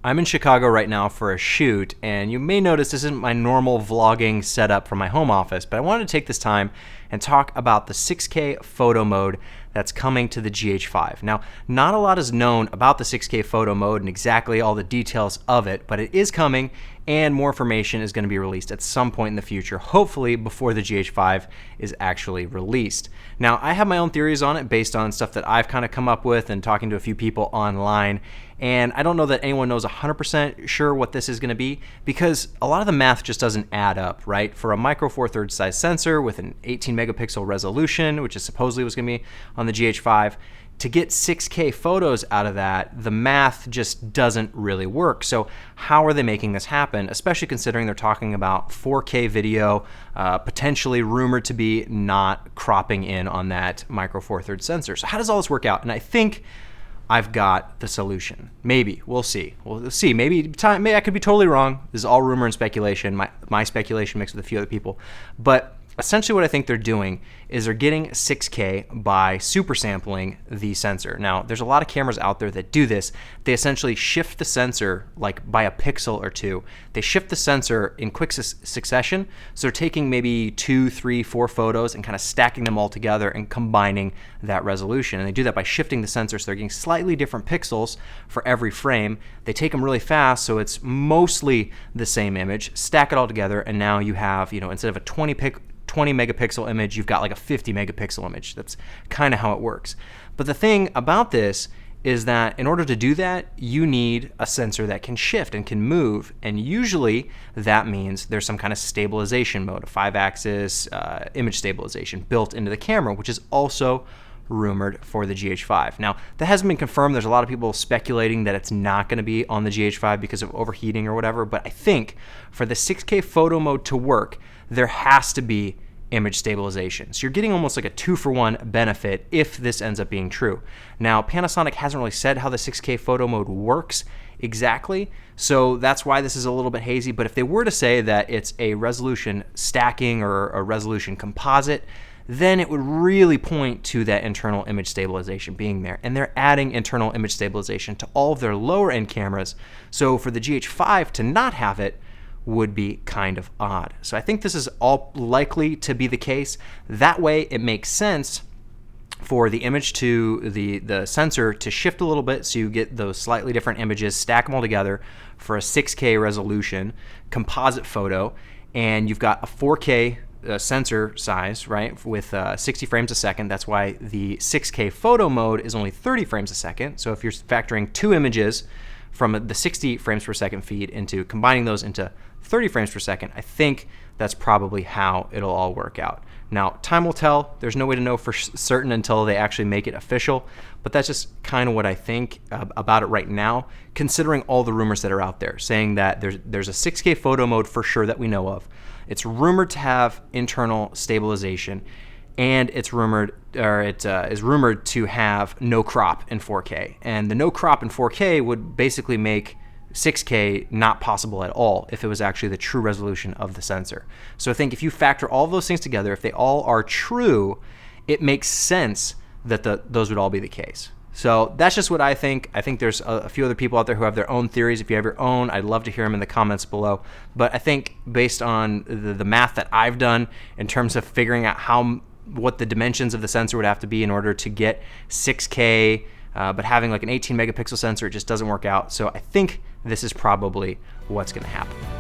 I'm in Chicago right now for a shoot, and you may notice this isn't my normal vlogging setup from my home office, but I wanted to take this time and talk about the 6K photo mode that's coming to the GH5. Now, not a lot is known about the 6K photo mode and exactly all the details of it, but it is coming, and more information is going to be released at some point in the future, hopefully before the GH5 is actually released. Now, I have my own theories on it based on stuff that I've kind of come up with and talking to a few people online, and I don't know that anyone knows 100% sure what this is going to be because a lot of the math just doesn't add up, right? For a micro four thirds size sensor with an 18 megapixel resolution, which is supposedly was going to be on the GH5, to get 6K photos out of that, the math just doesn't really work. So how are they making this happen, especially considering they're talking about 4K video, potentially rumored to be not cropping in on that micro four thirds sensor. So how does all this work out? And I think I've got the solution. Maybe. We'll see. We'll see. Maybe I could be totally wrong. This is all rumor and speculation. My speculation mixed with a few other people. But essentially what I think they're doing is they're getting 6K by super sampling the sensor. Now, there's a lot of cameras out there that do this. They essentially shift the sensor like by a pixel or two. They shift the sensor in quick succession. So they're taking maybe 2, 3, 4 photos and kind of stacking them all together and combining that resolution. And they do that by shifting the sensor so they're getting slightly different pixels for every frame. They take them really fast so it's mostly the same image, stack it all together, and now you have, instead of a 20 megapixel image, you've got like a 50 megapixel image. That's kind of how it works. But the thing about this is that in order to do that, you need a sensor that can shift and can move. And usually that means there's some kind of stabilization mode, a 5-axis image stabilization built into the camera, which is also rumored for the GH5. Now, that hasn't been confirmed. There's a lot of people speculating that it's not going to be on the GH5 because of overheating or whatever, but I think for the 6K photo mode to work, there has to be image stabilization. So you're getting almost like a 2-for-1 benefit if this ends up being true. Now, Panasonic hasn't really said how the 6K photo mode works exactly, so that's why this is a little bit hazy, but if they were to say that it's a resolution stacking or a resolution composite, then it would really point to that internal image stabilization being there. And they're adding internal image stabilization to all of their lower end cameras. So for the GH5 to not have it would be kind of odd. So I think this is all likely to be the case. That way it makes sense for the image to the sensor to shift a little bit so you get those slightly different images, stack them all together for a 6K resolution composite photo, and you've got a 4K sensor size, right, with 60 frames a second. That's why the 6K photo mode is only 30 frames a second. So if you're factoring 2 images from the 60 frames per second feed into combining those into 30 frames per second, I think that's probably how it'll all work out. Now, time will tell. There's no way to know for certain until they actually make it official, but that's just kind of what I think about it right now, considering all the rumors that are out there saying that there's a 6K photo mode for sure that we know of. It's rumored to have internal stabilization, and it is rumored to have no crop in 4K. And the no crop in 4K would basically make 6K not possible at all if it was actually the true resolution of the sensor. So I think if you factor all of those things together, if they all are true, it makes sense that those would all be the case. So that's just what I think. I think there's a few other people out there who have their own theories. If you have your own, I'd love to hear them in the comments below. But I think based on the math that I've done in terms of figuring out what the dimensions of the sensor would have to be in order to get 6K, but having like an 18 megapixel sensor, it just doesn't work out. So I think this is probably what's going to happen.